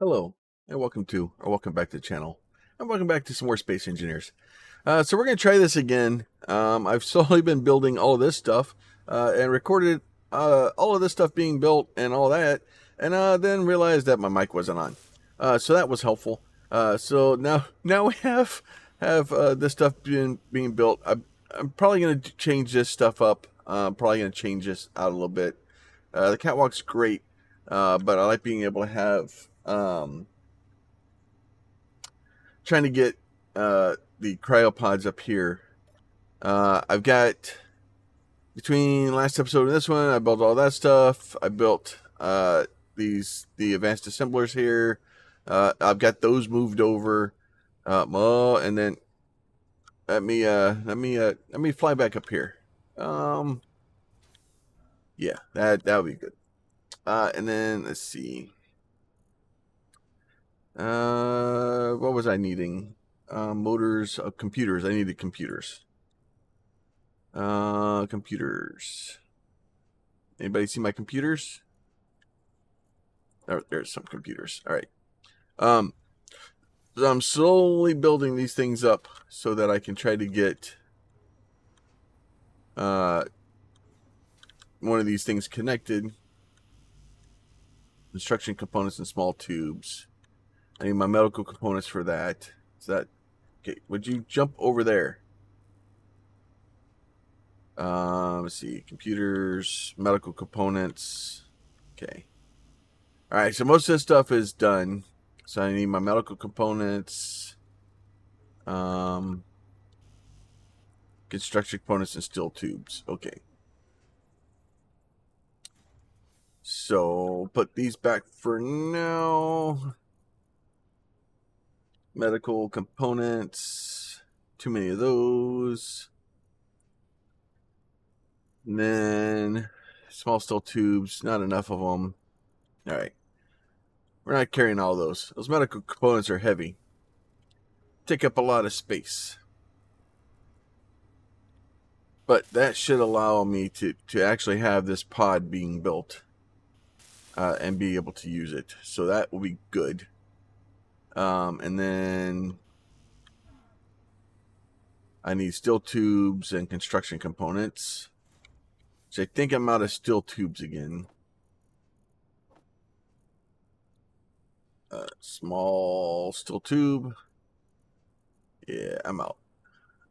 Hello, and welcome back to the channel, and welcome back to some more Space Engineers. So we're going to try this again. I've slowly been building all of this stuff, and recorded all of this stuff being built and all that, and then realized that my mic wasn't on. So that was helpful. So now we have this stuff being built. I'm probably going to change this stuff up. Probably going to change this out a little bit. The catwalk's great, but I like being able to have trying to get the cryopods up here. I've got between last episode and this one, I built all that stuff. I built the advanced assemblers here. I've got those moved over. And then let me fly back up here. Yeah, that would be good. And then let's see. What was I needing? Motors, computers. I needed computers. Computers. Anybody see my computers? There's some computers. All right. So I'm slowly building these things up so that I can try to get one of these things connected. Construction components and small tubes. I need my medical components for that. Is that okay? Would you jump over there? Let's see. Computers, medical components. Okay. All right. So most of this stuff is done. So I need my medical components, construction components, and steel tubes. Okay. So put these back for now. Medical components. Too many of those. And then small steel tubes. Not enough of them. All right. We're not carrying all those. Those medical components are heavy. Take up a lot of space. But that should allow me to actually have this pod being built and be able to use it. So that will be good. And then I need steel tubes and construction components. So I think I'm out of steel tubes again. Small steel tube. Yeah, I'm out.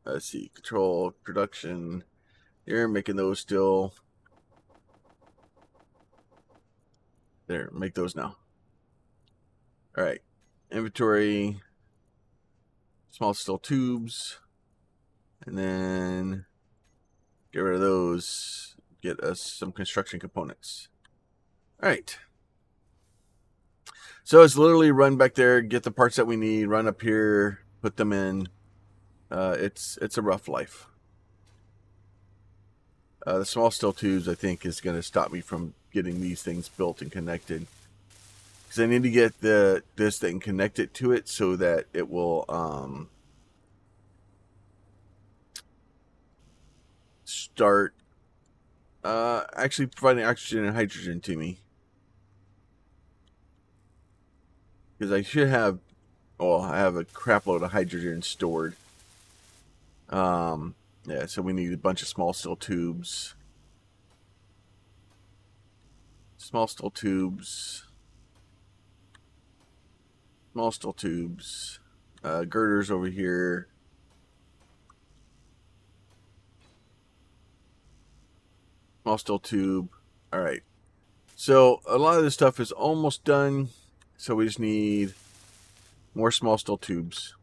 Let's see. Control, production. Here, making those still. There, make those now. All right. Inventory. Small steel tubes. And then get rid of those. Get us some construction components. All right. So it's literally run back there, get the parts that we need, run up here, put them in. It's a rough life. The small steel tubes, I think, is going to stop me from getting these things built and connected. Because I need to get this thing connected to it so that it will start actually providing oxygen and hydrogen to me. Because I should have, well, I have a crap load of hydrogen stored. Yeah, so we need a bunch of small steel tubes. Small steel tubes. Small steel tubes. Girders over here. Small steel tube. All right. So a lot of this stuff is almost done. So we just need more small steel tubes.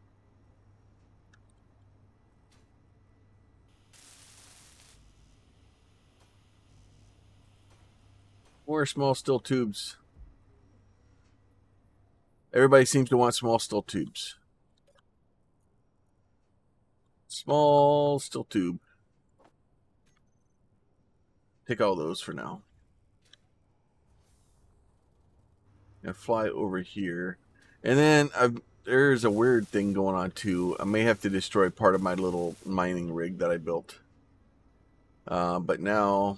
More small steel tubes. Everybody seems to want small steel tubes. Small steel tube. Take all those for now. Gonna fly over here. And then there's a weird thing going on too. I may have to destroy part of my little mining rig that I built. But now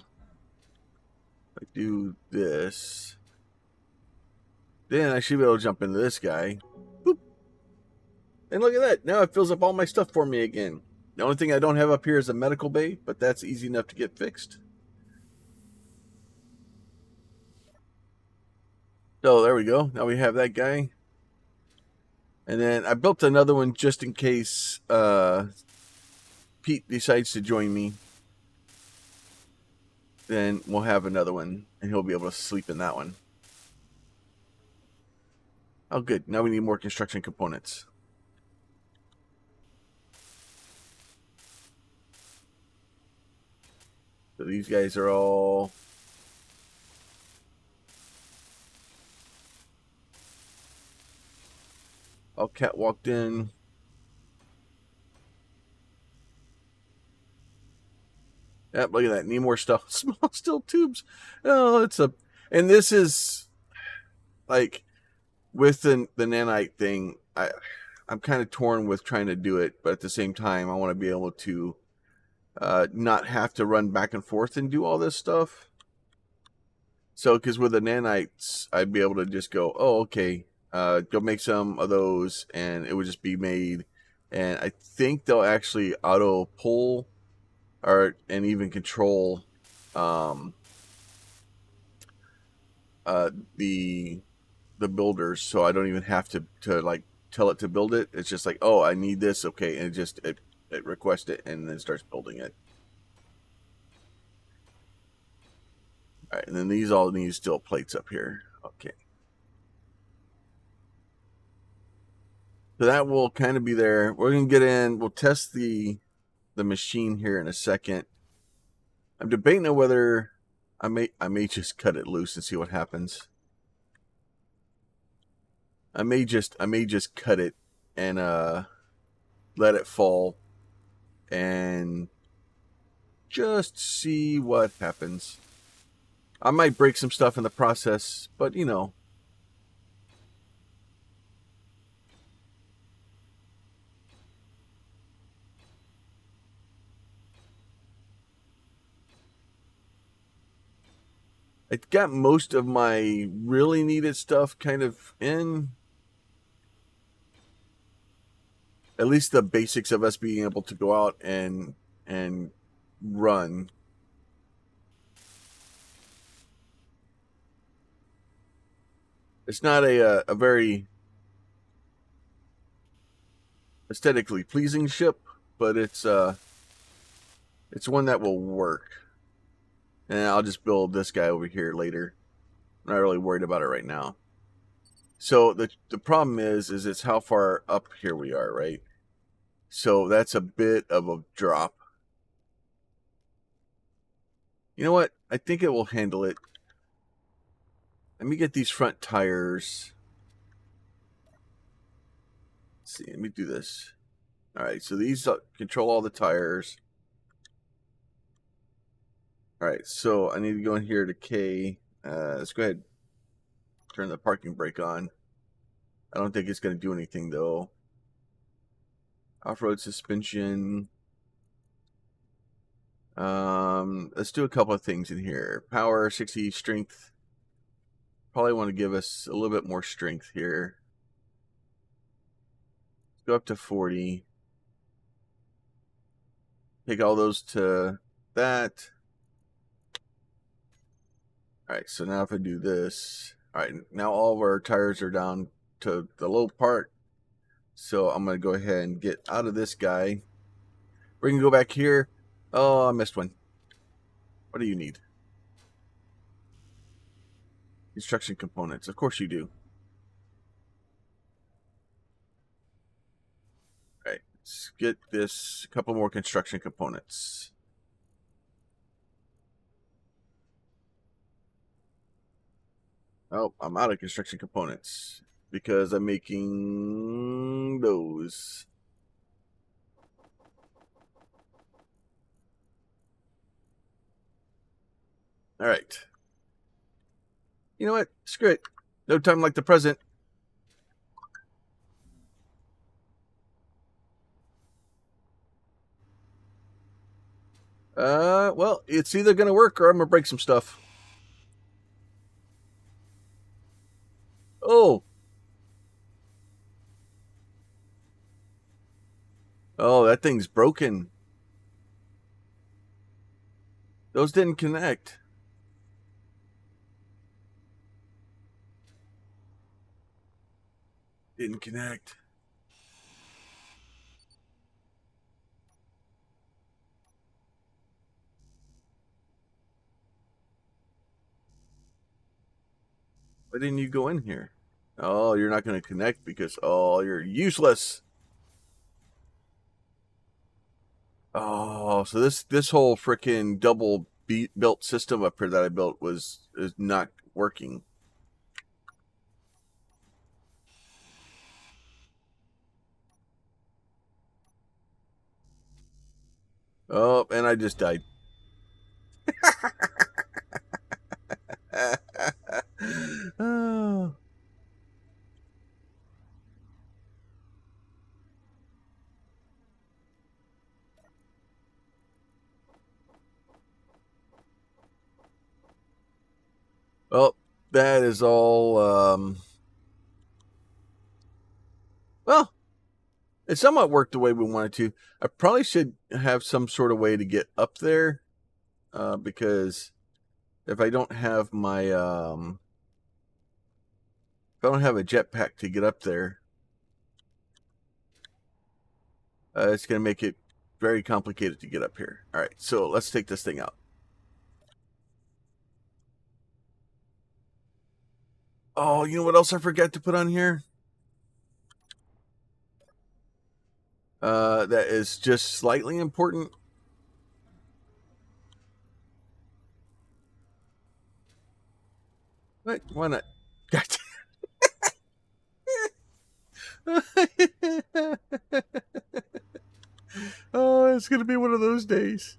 I do this. Then I should be able to jump into this guy. Boop. And look at that. Now it fills up all my stuff for me again. The only thing I don't have up here is a medical bay, but that's easy enough to get fixed. So there we go. Now we have that guy. And then I built another one just in case Pete decides to join me. Then we'll have another one, and he'll be able to sleep in that one. Oh, good. Now we need more construction components. So these guys are all... all catwalked in. Yep, look at that. Need more stuff. Small steel tubes. Oh, it's a... And this is... like... with the nanite thing, I'm kind of torn with trying to do it, but at the same time, I want to be able to not have to run back and forth and do all this stuff. So, because with the nanites, I'd be able to just go, oh, okay, go make some of those, and it would just be made. And I think they'll actually auto pull and even control the builders, so I don't even have to like tell it to build it. It's just like, oh, I need this, okay, and it requests it and then starts building it. All right, and then these all need steel plates up here. Okay, so that will kind of be there. We're gonna get in. We'll test the machine here in a second. I'm debating on whether I may just cut it loose and see what happens. I may just cut it and let it fall and just see what happens. I might break some stuff in the process, but you know. I got most of my really needed stuff kind of in. At least the basics of us being able to go out and run. It's not a very aesthetically pleasing ship, but it's one that will work. And I'll just build this guy over here later. I'm not really worried about it right now. So the problem is it's how far up here we are, right? So that's a bit of a drop. You know what? I think it will handle it. Let me get these front tires. Let's see, let me do this. All right, so these control all the tires. All right, so I need to go in here to K. Let's go ahead. Turn the parking brake on. I don't think it's going to do anything, though. Off-road suspension. Let's do a couple of things in here. Power, 60, strength. Probably want to give us a little bit more strength here. Let's go up to 40. Take all those to that. All right, so now if I do this, all right, now all of our tires are down to the low part. So I'm going to go ahead and get out of this guy. We're going to go back here. Oh, I missed one. What do you need? Construction components. Of course you do. All right, let's get this, a couple more construction components. Oh, I'm out of construction components because I'm making those. All right. You know what? Screw it. No time like the present. Well, it's either going to work or I'm going to break some stuff. Oh. Oh, that thing's broken. Those didn't connect. Didn't connect. Why didn't you go in here? Oh, you're not going to connect because, oh, you're useless. Oh, so this whole freaking double built system up here that I built is not working. Oh, and I just died. Oh. Well, that is all. Well, it somewhat worked the way we wanted to. I probably should have some sort of way to get up there, because if I don't have my if I don't have a jetpack to get up there, it's going to make it very complicated to get up here. All right, so let's take this thing out. Oh, you know what else I forgot to put on here? That is just slightly important. What? Why not? Oh, it's going to be one of those days.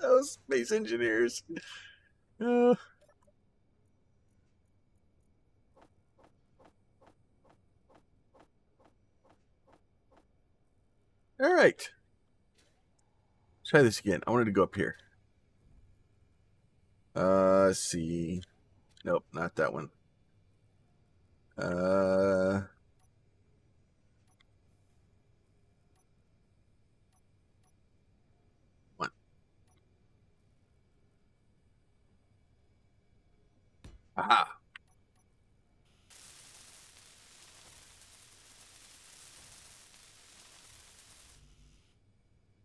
Oh, space engineers. Uh, all right. Try this again. I wanted to go up here. Let's see. Nope, not that one. One. Aha.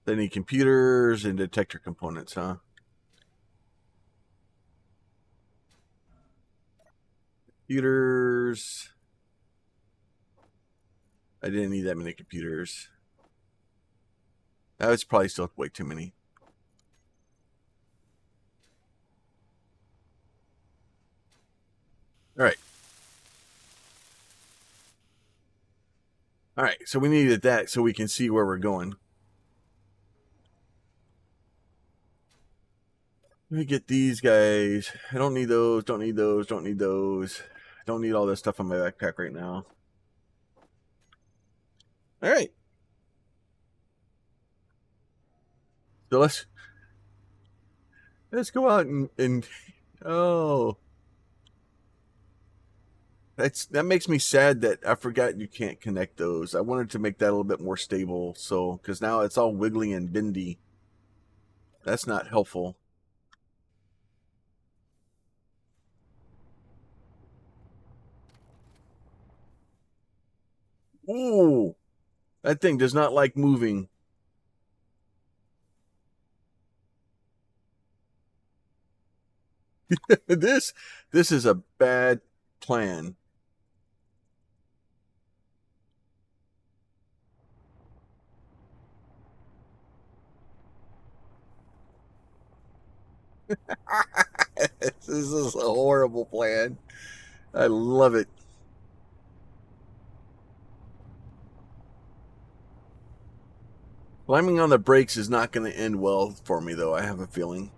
They need computers and detector components, huh? Computers. I didn't need that many computers. That was probably still way too many. All right. All right. So we needed that so we can see where we're going. Let me get these guys. I don't need those. Don't need those. Don't need those. Don't need all this stuff on my backpack right now. All right. So let's go out and oh, that makes me sad that I forgot you can't connect those. I wanted to make that a little bit more stable, so because now it's all wiggly and bendy. That's not helpful. Ooh, that thing does not like moving. This is a bad plan. This is a horrible plan. I love it. Climbing on the brakes is not going to end well for me, though. I have a feeling.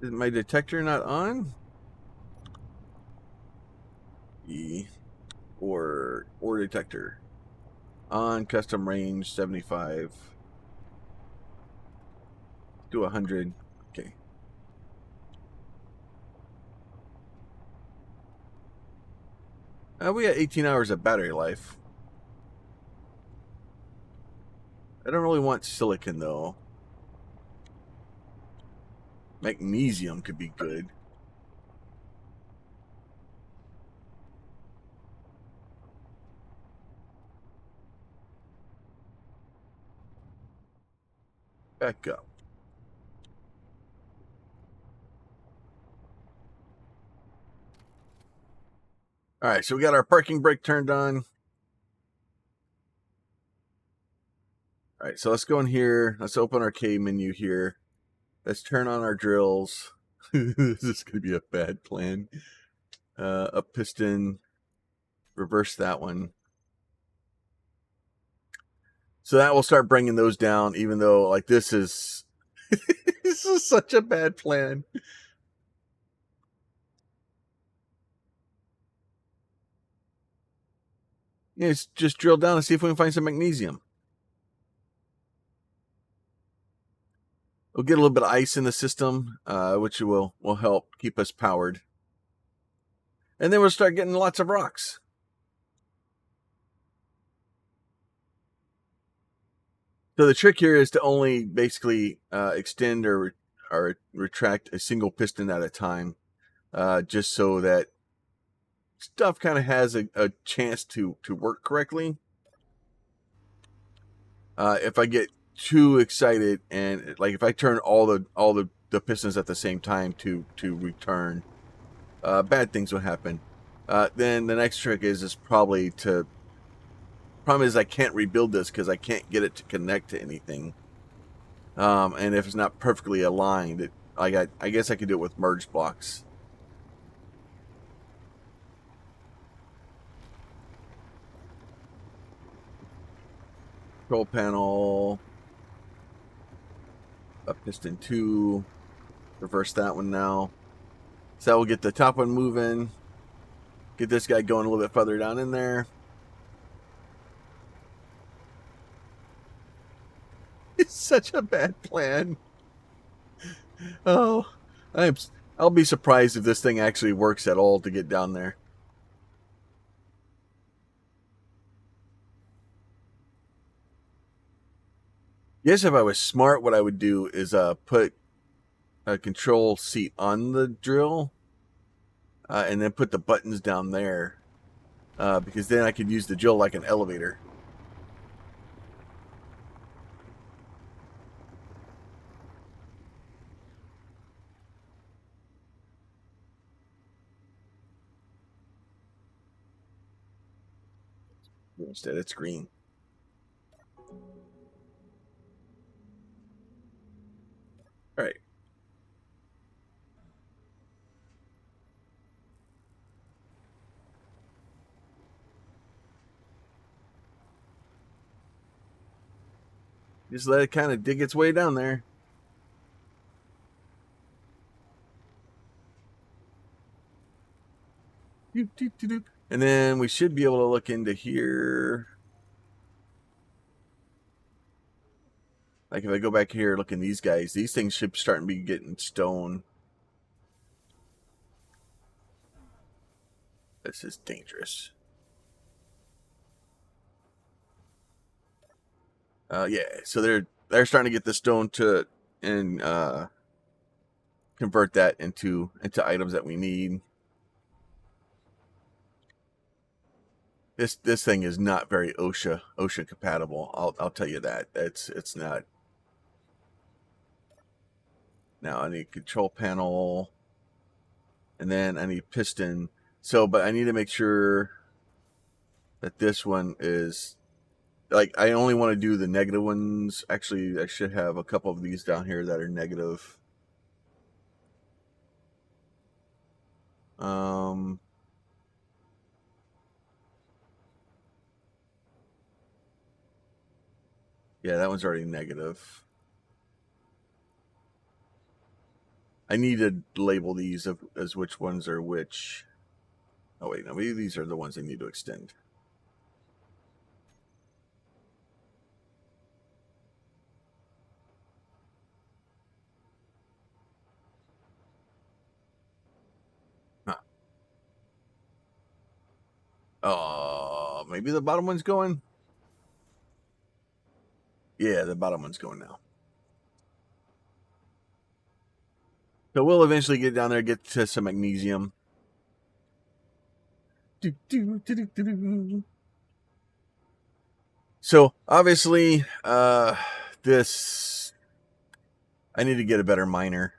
Is my detector not on? E or detector. On custom range 75. Do 100. Okay. We got 18 hours of battery life. I don't really want silicon though. Magnesium could be good. Back up. All right, so we got our parking brake turned on. All right, so let's go in here. Let's open our K menu here. Let's turn on our drills. This is going to be a bad plan. Up piston. Reverse that one. So that will start bringing those down, even though, like, this is this is such a bad plan. Yeah, just drill down and see if we can find some magnesium. We'll get a little bit of ice in the system, which will help keep us powered. And then we'll start getting lots of rocks. So the trick here is to only basically extend or retract a single piston at a time, just so that stuff kind of has a chance to work correctly. If I get too excited and like if I turn all the pistons at the same time to return, bad things will happen. Then the next trick is probably to. Problem is I can't rebuild this because I can't get it to connect to anything. And if it's not perfectly aligned, I guess I could do it with merge blocks. Control panel. Up piston 2. Reverse that one now. So that will get the top one moving. Get this guy going a little bit further down in there. It's such a bad plan. Oh, I'll be surprised if this thing actually works at all to get down there. Yes, if I was smart, what I would do is put a control seat on the drill, and then put the buttons down there, because then I could use the drill like an elevator. Instead, it's green. All right. Just let it kind of dig its way down there. And then we should be able to look into here. Like if I go back here, look in these guys, these things should start to be getting stone. This is dangerous. Yeah, so they're starting to get the stone to and convert that into items that we need. This thing is not very OSHA compatible. I'll tell you that. It's not. Now I need control panel, and then I need piston. So, but I need to make sure that this one is like I only want to do the negative ones. Actually, I should have a couple of these down here that are negative. Yeah, that one's already negative. I need to label these as which ones are which. Oh wait, no, maybe these are the ones I need to extend. Maybe the bottom one's going. Yeah, the bottom one's going now. So we'll eventually get down there, get to some magnesium. So obviously, this I need to get a better miner.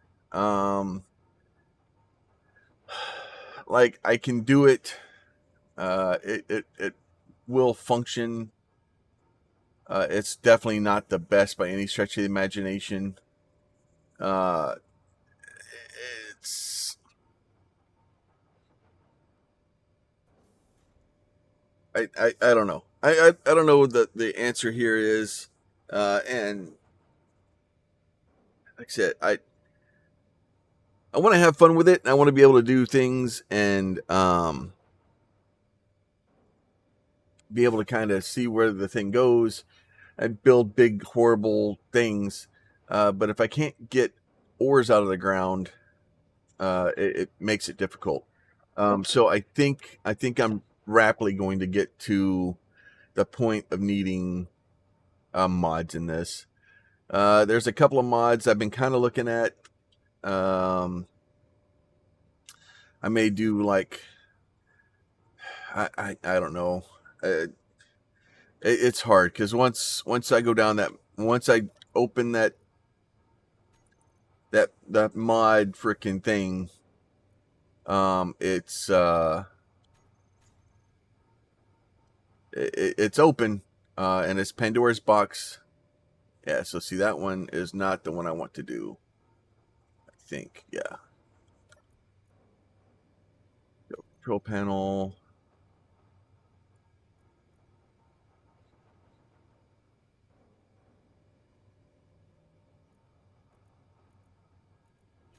Like I can do it. It will function. It's definitely not the best by any stretch of the imagination. Uh, it's I don't know. I don't know what the answer here is. And like I said, I want to have fun with it. And I want to be able to do things and be able to kind of see where the thing goes and build big horrible things. But if I can't get ores out of the ground, it makes it difficult. So I think I'm rapidly going to get to the point of needing mods in this. There's a couple of mods I've been kind of looking at. I may do like I don't know. It's hard because once I go down that once I open that mod freaking thing, it's open, and it's Pandora's box. Yeah, so see that one is not the one I want to do. I think, yeah. Control panel.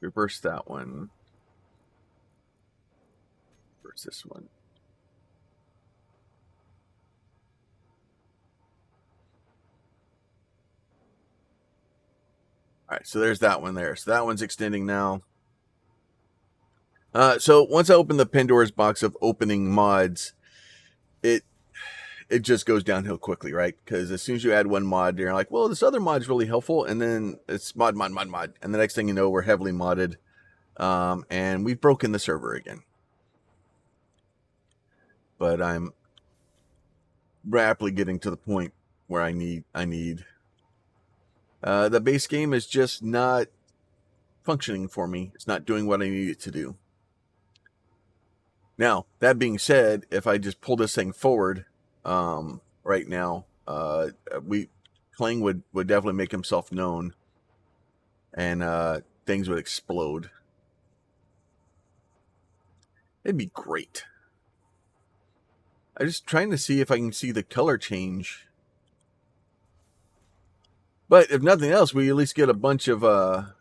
Reverse that one. Reverse this one. All right, so there's that one there. So that one's extending now. So once I open the Pandora's box of opening mods, it just goes downhill quickly, right? Because as soon as you add one mod, you're like, well, this other mod's really helpful, and then it's mod, and the next thing you know, we're heavily modded, and we've broken the server again. But I'm rapidly getting to the point where I need. The base game is just not functioning for me. It's not doing what I need it to do. Now, that being said, if I just pull this thing forward, right now, Kling would definitely make himself known, and things would explode. It'd be great. I'm just trying to see if I can see the color change. But if nothing else, we at least get a bunch of the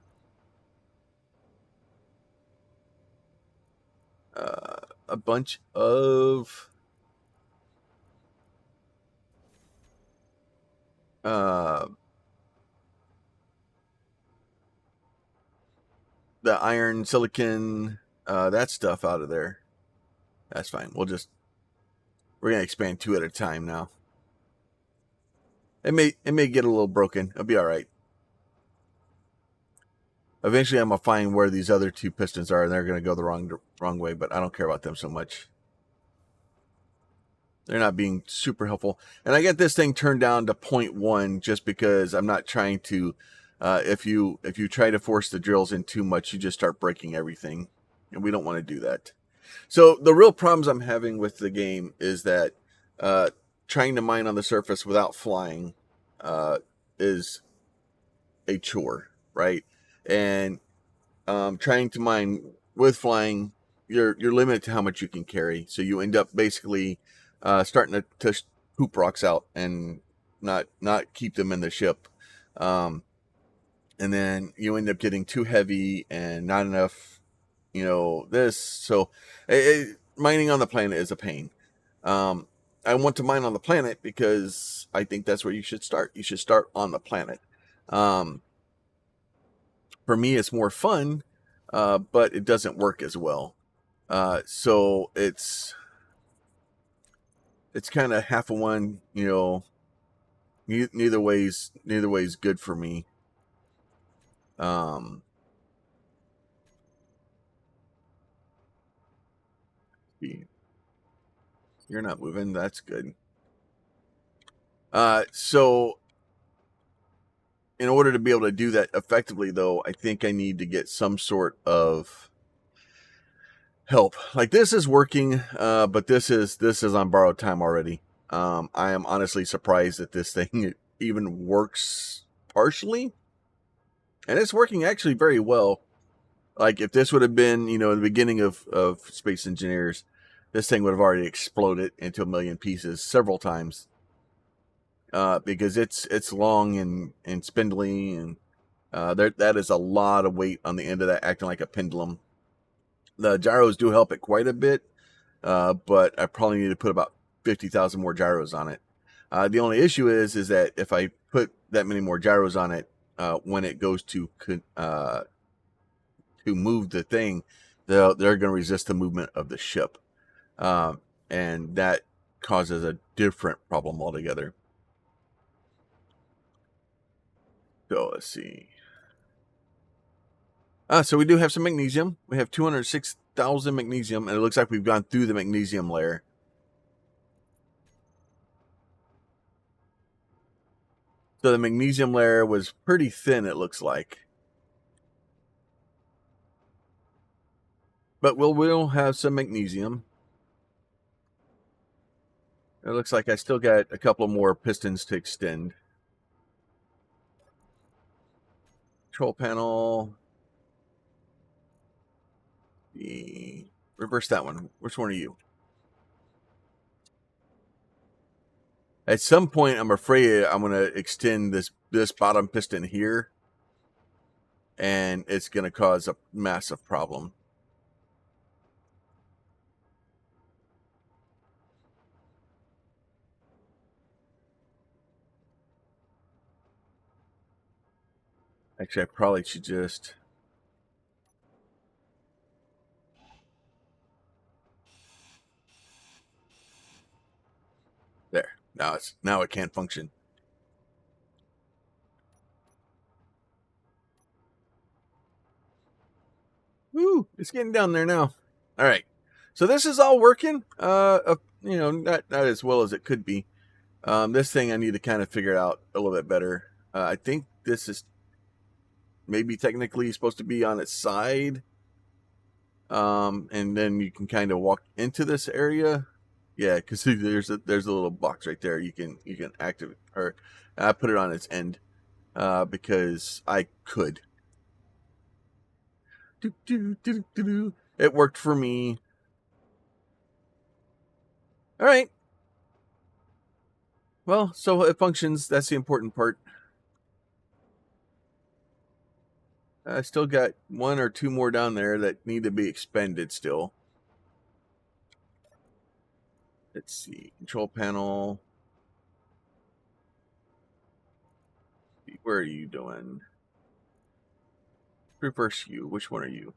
iron, silicon, that stuff out of there. That's fine. We're gonna expand 2 at a time now. It may get a little broken. It'll be all right. Eventually, I'm gonna find where these other 2 pistons are, and they're gonna go the wrong way. But I don't care about them so much. They're not being super helpful. And I get this thing turned down to 0.1 just because I'm not trying to. If you try to force the drills in too much, you just start breaking everything, and we don't want to do that. So the real problems I'm having with the game is that trying to mine on the surface without flying is a chore, right? And trying to mine with flying, you're limited to how much you can carry. So you end up basically starting to poop rocks out and not keep them in the ship. And then you end up getting too heavy and not enough, this. So mining on the planet is a pain. I want to mine on the planet because I think that's where you should start. You should start on the planet. For me, it's more fun, but it doesn't work as well. So it's it's kind of half of one, you know. Neither way's good for me. Um, you're not moving. That's good. So in order to be able to do that effectively, though, I think I need to get some sort of help. Like this is working, but this is on borrowed time already. I am honestly surprised that this thing even works partially, and it's working actually very well. Like if this would have been, you know, the beginning of Space Engineers, this thing would have already exploded into a million pieces several times. Because it's long and spindly, and that is a lot of weight on the end of that, acting like a pendulum. The gyros do help it quite a bit, but I probably need to put about 50,000 more gyros on it. The only issue is that if I put that many more gyros on it, when it goes to move the thing, they're going to resist the movement of the ship, and that causes a different problem altogether. So let's see. So we do have some magnesium. We have 206,000 magnesium, and it looks like we've gone through the magnesium layer. So the magnesium layer was pretty thin, it looks like. But we'll have some magnesium. It looks like I still got a couple more pistons to extend. Control panel. Reverse that one. Which one are you? At some point, I'm afraid I'm going to extend this bottom piston here, and it's going to cause a massive problem. Actually, I probably should just... There. Now it can't function. Woo! It's getting down there now. All right. So this is all working. You know, not as well as it could be. This thing I need to kind of figure it out a little bit better. I think this is maybe technically supposed to be on its side. And then you can kind of walk into this area. Yeah, because there's a little box right there. You can activate, or I put it on its end because I could. It worked for me. All right. Well, so it functions. That's the important part. I still got one or two more down there that need to be expended still. Let's see. Control panel. Where are you doing? Reverse you. Which one are you?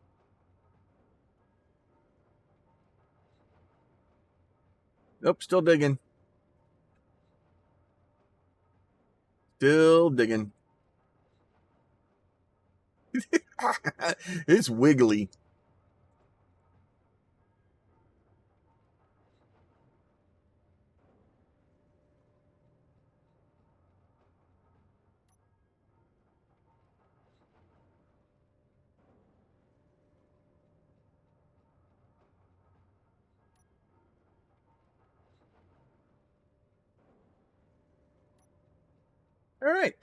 Nope, still digging. Still digging. It's wiggly. All right.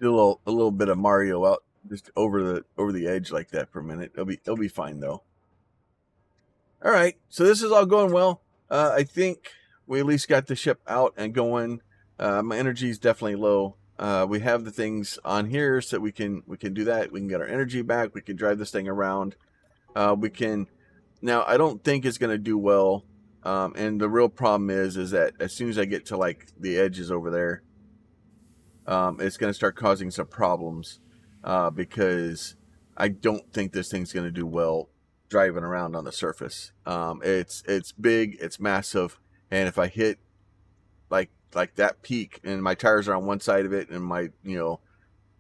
Do a little bit of Mario out just over the edge like that for a minute. It'll be fine though. All right. So this is all going well. I think we at least got the ship out and going. My energy is definitely low. We have the things on here so that we can do that. We can get our energy back. We can drive this thing around. We can. Now I don't think it's going to do well. And the real problem is that as soon as I get to like the edges over there, it's going to start causing some problems because I don't think this thing's going to do well driving around on the surface. It's big, it's massive, and if I hit like that peak and my tires are on one side of it and my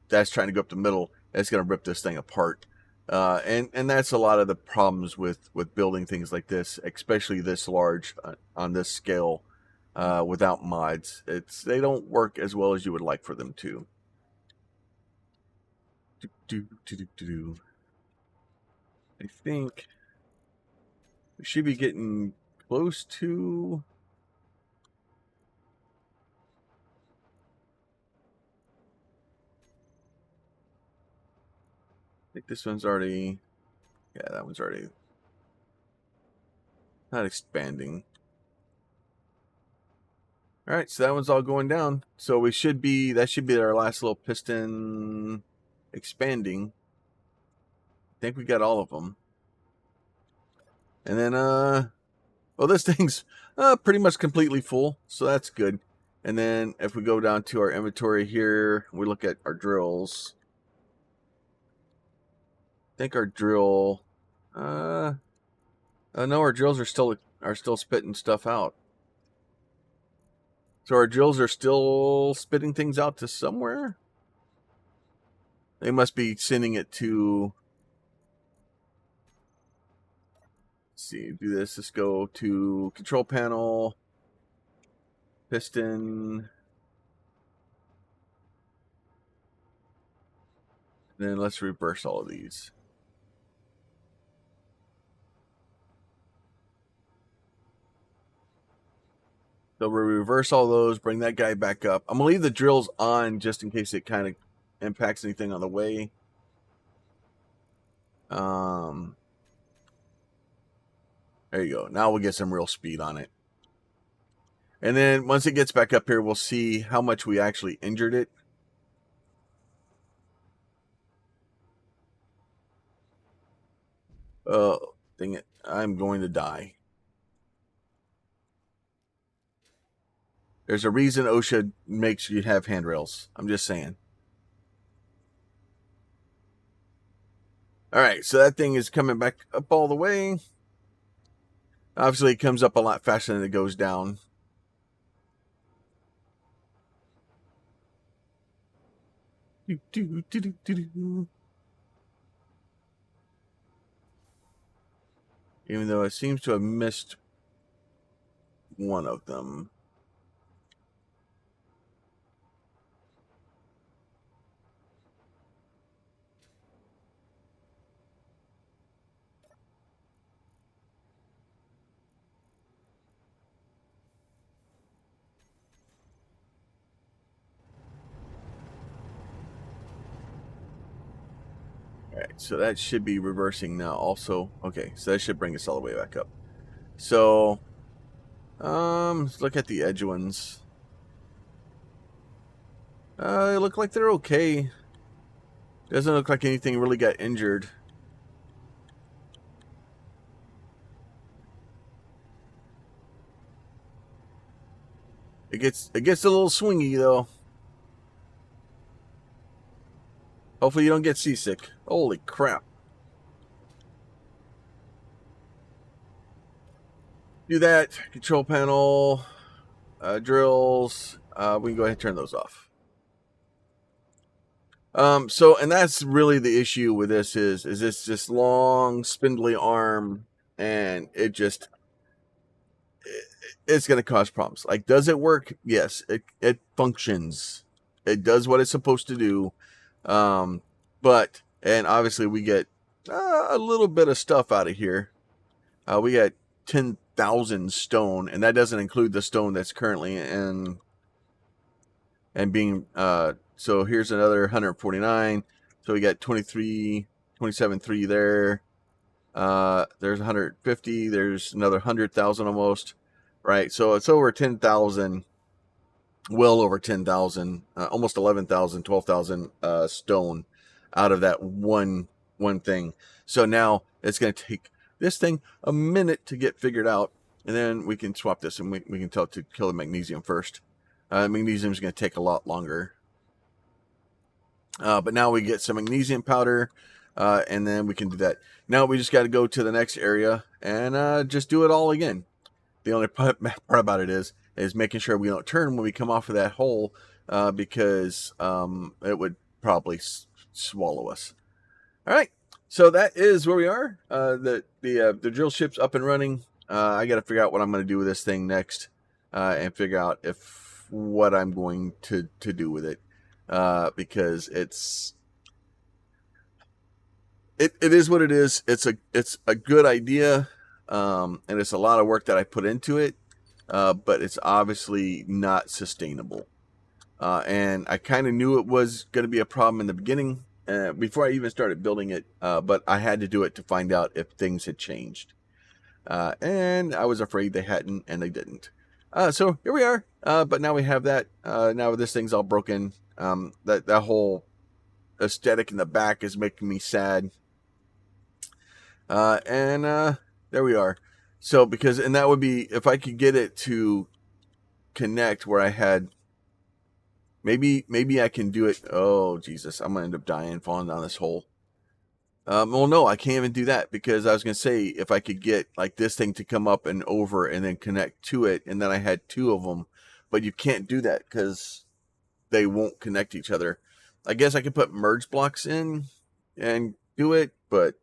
that's trying to go up the middle, it's going to rip this thing apart. And that's a lot of the problems with building things like this, especially this large on this scale, without mods. They don't work as well as you would like for them to. I think we should be getting close to. I think this one's already. Yeah, that one's already not expanding. All right, so that one's all going down. So that should be our last little piston expanding. I think we got all of them. And then, well, this thing's pretty much completely full, so that's good. And then if we go down to our inventory here, we look at our drills. I think our drill, no, our drills are still spitting stuff out. So our drills are still spitting things out to somewhere. They must be sending it to. Let's see, do this. Let's go to control panel, piston. Then let's reverse all of these. So we'll reverse all those, bring that guy back up. I'm going to leave the drills on just in case it kind of impacts anything on the way. There you go. Now we'll get some real speed on it. And then once it gets back up here, we'll see how much we actually injured it. Oh, dang it. I'm going to die. There's a reason OSHA makes you have handrails. I'm just saying. All right, so that thing is coming back up all the way. Obviously, it comes up a lot faster than it goes down. Even though it seems to have missed one of them. All right, so that should be reversing now also. Okay, so that should bring us all the way back up. So, let's look at the edge ones. They look like they're okay. Doesn't look like anything really got injured. It gets a little swingy though. Hopefully you don't get seasick. Holy crap. Do that. Control panel, drills. We can go ahead and turn those off. And that's really the issue with this is it's this long spindly arm, and it's going to cause problems. Like, does it work? Yes, it functions. It does what it's supposed to do. And obviously we get a little bit of stuff out of here. We got 10,000 stone, and that doesn't include the stone that's currently in and being so here's another 149. So we got 27.3 there. There's 150. There's another 100,000 almost. Right. So it's over 10,000, well over 10,000, almost 11,000, 12,000 stone out of that one thing. So now it's going to take this thing a minute to get figured out, and then we can swap this, and we can tell it to kill the magnesium first. Magnesium is going to take a lot longer. But now we get some magnesium powder. and then we can do that. Now we just got to go to the next area and just do it all again. The only part about it is making sure we don't turn when we come off of that hole, because it would probably swallow us. All right, so that is where we are. The drill ship's up and running. I got to figure out what I'm going to do with this thing next, and figure out what I'm going to do with it, because it is what it is. It's a good idea, and it's a lot of work that I put into it, but it's obviously not sustainable. And I kind of knew it was going to be a problem in the beginning, before I even started building it, but I had to do it to find out if things had changed. And I was afraid they hadn't, and they didn't. So here we are, but now we have that. Now this thing's all broken. That whole aesthetic in the back is making me sad. And there we are. So and that would be, if I could get it to connect where I had, maybe I can do it. Oh, Jesus, I'm going to end up dying, falling down this hole. Well, no, I can't even do that, because I was going to say, if I could get like this thing to come up and over and then connect to it, and then I had two of them, but you can't do that because they won't connect each other. I guess I could put merge blocks in and do it, but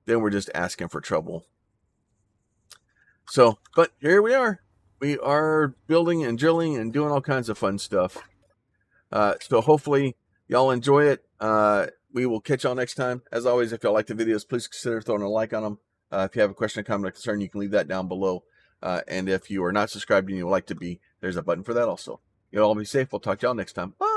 then we're just asking for trouble. So, but here we are. We are building and drilling and doing all kinds of fun stuff. So hopefully y'all enjoy it. We will catch y'all next time. As always, if y'all like the videos, please consider throwing a like on them. If you have a question, a comment, or concern, you can leave that down below. And if you are not subscribed and you would like to be, there's a button for that also. You all be safe. We'll talk to y'all next time. Bye.